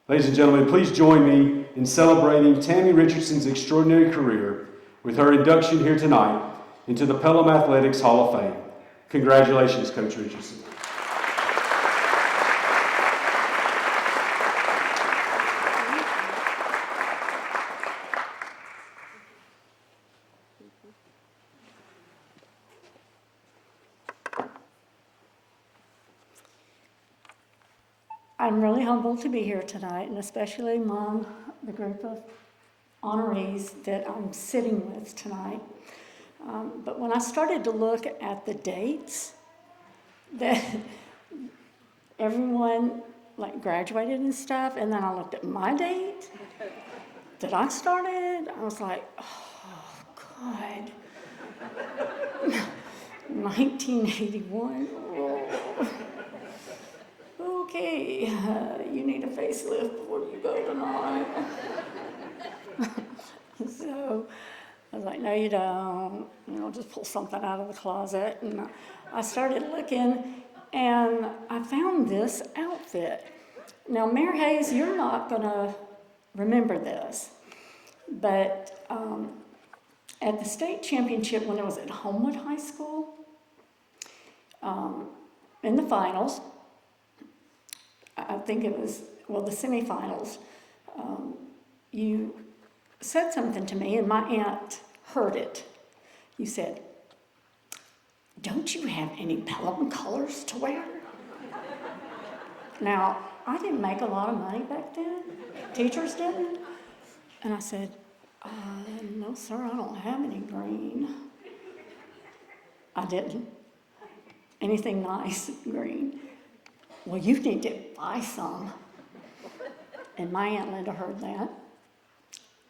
Ladies and gentlemen, please join me in celebrating Tammy Richardson's extraordinary career with her induction here tonight into the Pelham Athletics Hall of Fame. Congratulations, Coach Richardson. I'm really humbled to be here tonight, and especially among the group of honorees that I'm sitting with tonight. But when I started to look at the dates that everyone graduated and stuff, and then I looked at my date that I started, I was like, oh God, 1981. Oh. Okay, you need a facelift before you go tonight. So I was like, no, you don't. Just pull something out of the closet. And I started looking, and I found this outfit. Now, Mayor Hayes, you're not going to remember this, but at the state championship when I was at Homewood High School, in the finals, I think it was, the semifinals, you said something to me, and my aunt heard it. You said, don't you have any Pelham colors to wear? Now, I didn't make a lot of money back then. Teachers didn't. And I said, no, sir, I don't have any green. I didn't. Anything nice green. Well, you need to buy some. And my Aunt Linda heard that.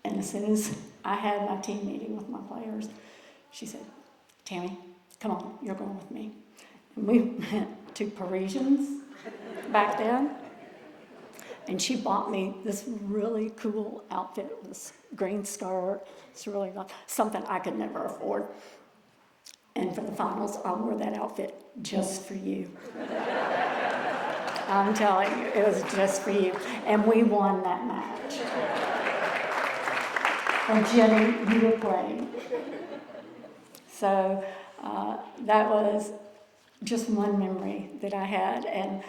And as soon as I had my team meeting with my players, she said, Tammy, come on, you're going with me. And we went to Parisians back then. And she bought me this really cool outfit with this green skirt. It's really not something I could never afford. And for the finals, I wore that outfit just for you. I'm telling you, it was just for you. And we won that match. And Jenny, you were playing. So that was just one memory that I had. And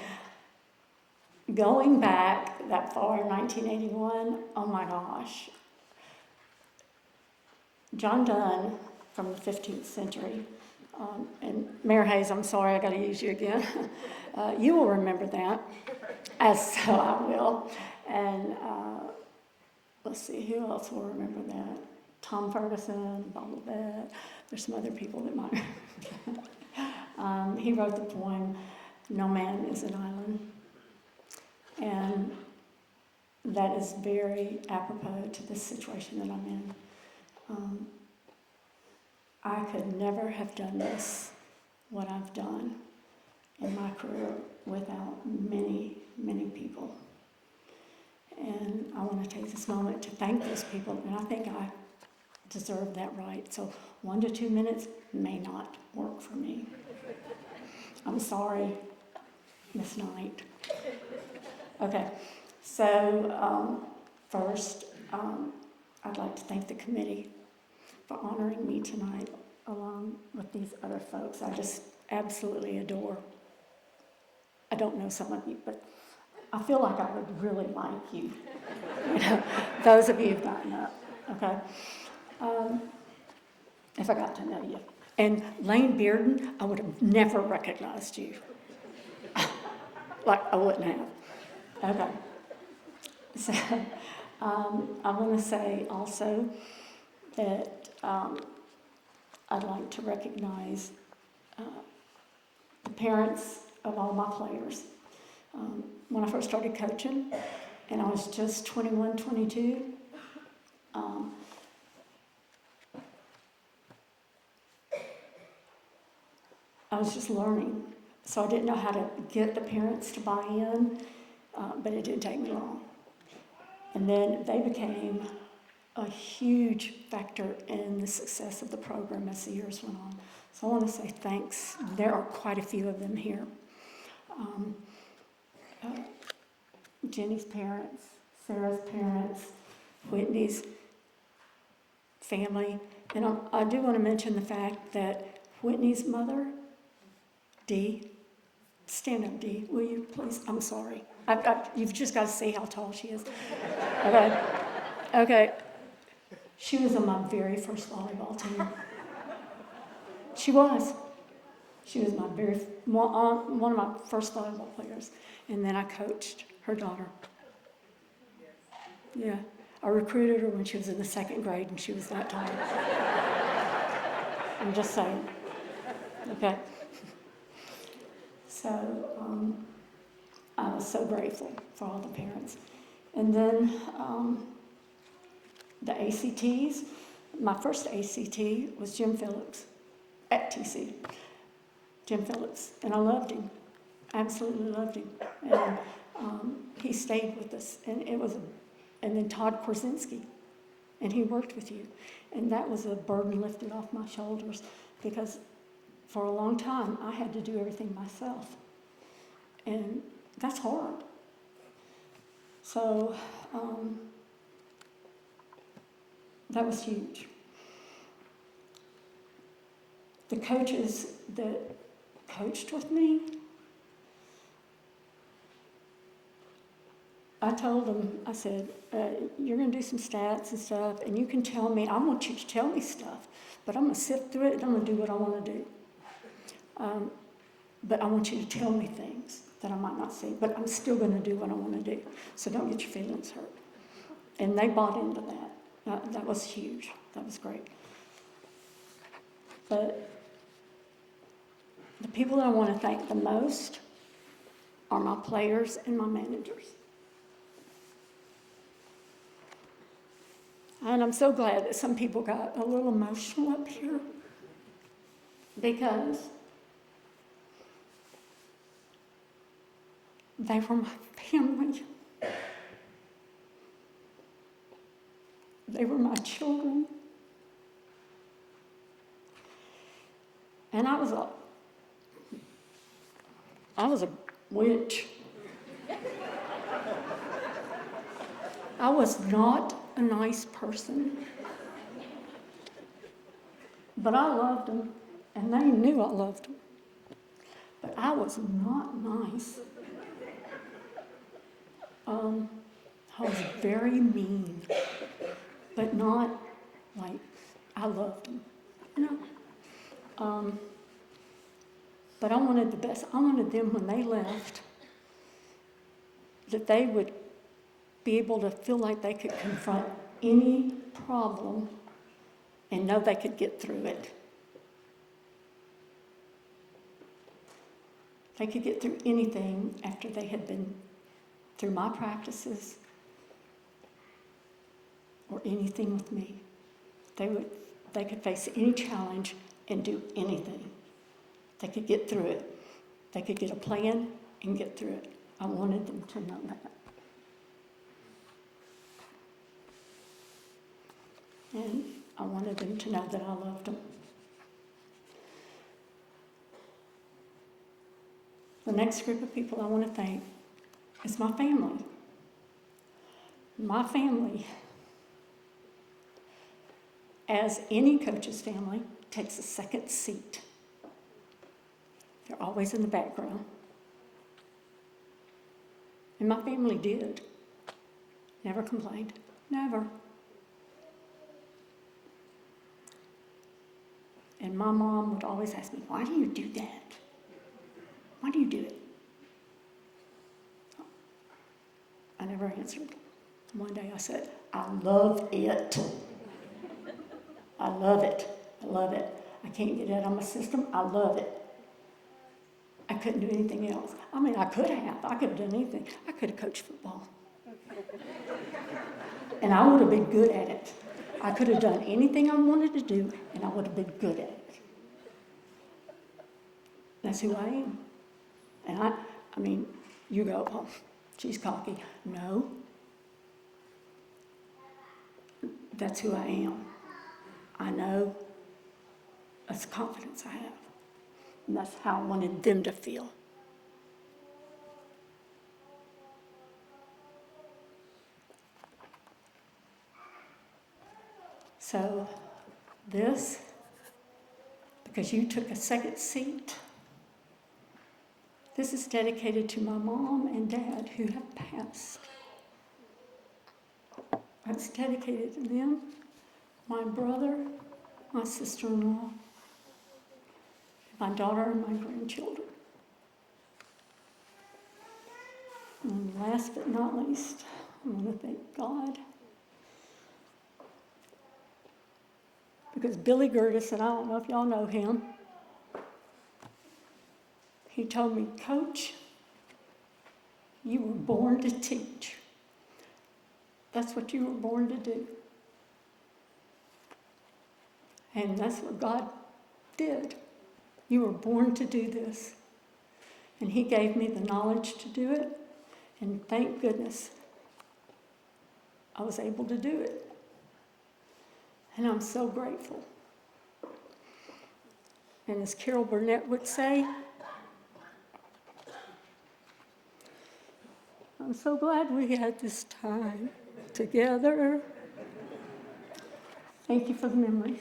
going back that far in 1981, oh my gosh. John Donne from the 15th century, and Mayor Hayes, I'm sorry, I got to use you again. You will remember that, as so I will. And let's see, who else will remember that? Tom Ferguson, Bob Levette. There's some other people that might. He wrote the poem, No Man is an Island. And that is very apropos to this situation that I'm in. I could never have done this, what I've done in my career, without many, many people. And I want to take this moment to thank those people, and I think I deserve that right. So 1 to 2 minutes may not work for me. I'm sorry, Miss Knight. Okay, so first, I'd like to thank the committee for honoring me tonight, along with these other folks I just absolutely adore. I don't know some of you, but I feel like I would really like you. Those of you who've gotten up, okay? If I got to know you. And Lane Bearden, I would have never recognized you. I wouldn't have. Okay. So I want to say also that I'd like to recognize the parents of all my players. When I first started coaching, and I was just 21, 22, I was just learning. So I didn't know how to get the parents to buy in, but it didn't take me long. And then they became a huge factor in the success of the program as the years went on. So I want to say thanks. There are quite a few of them here. Jenny's parents, Sarah's parents, Whitney's family. And I do want to mention the fact that Whitney's mother, Dee, stand up, Dee, will you please? I'm sorry. You've just got to see how tall she is. Okay. She was on my very first volleyball team. She was. She was one of my first volleyball players. And then I coached her daughter. Yeah. I recruited her when she was in the 2nd grade and she was that tall. I'm just saying. Okay. So I was so grateful for all the parents. And then the ACTs, my first ACT was Jim Phillips at TC. Jim Phillips, and I loved him, absolutely loved him. And he stayed with us, and and then Todd Korzinski, and he worked with you. And that was a burden lifted off my shoulders because for a long time I had to do everything myself. And that's hard. So that was huge. The coaches that coached with me, I told them, I said, you're going to do some stats and stuff, and you can tell me, I want you to tell me stuff, but I'm going to sift through it and I'm going to do what I want to do. But I want you to tell me things that I might not see, but I'm still going to do what I want to do. So don't get your feelings hurt. And they bought into that. That was huge. That was great. But the people that I want to thank the most are my players and my managers. And I'm so glad that some people got a little emotional up here because they were my family. They were my children. And I was a witch. I was not a nice person. But I loved them, and they knew I loved them. But I was not nice. I was very mean, but not like I loved them, you know. But I wanted the best. I wanted them when they left, that they would be able to feel like they could confront any problem and know they could get through it. They could get through anything after they had been through my practices or anything with me. They could face any challenge and do anything. They could get through it. They could get a plan and get through it. I wanted them to know that. And I wanted them to know that I loved them. The next group of people I want to thank is my family. My family, as any coach's family, takes a second seat. They're always in the background. And my family did. Never complained. Never. And my mom would always ask me, why do you do that? Why do you do it? I never answered. One day I said, I love it. I love it. I love it. I can't get it out of my system. I love it. I couldn't do anything else. I mean, I could have done anything. I could have coached football. And I would have been good at it. I could have done anything I wanted to do, and I would have been good at it. That's who I am. And I mean, you go, oh, she's cocky. No. That's who I am. I know. That's the confidence I have. And that's how I wanted them to feel. So this, because you took a second seat, this is dedicated to my mom and dad who have passed. It's dedicated to them, my brother, my sister-in-law, my daughter, and my grandchildren. And last but not least, I want to thank God. Because Billy Gertis, and I don't know if y'all know him, he told me, Coach, you were born to teach. That's what you were born to do. And that's what God did. You were born to do this. And he gave me the knowledge to do it. And thank goodness I was able to do it. And I'm so grateful. And as Carol Burnett would say, I'm so glad we had this time together. Thank you for the memories.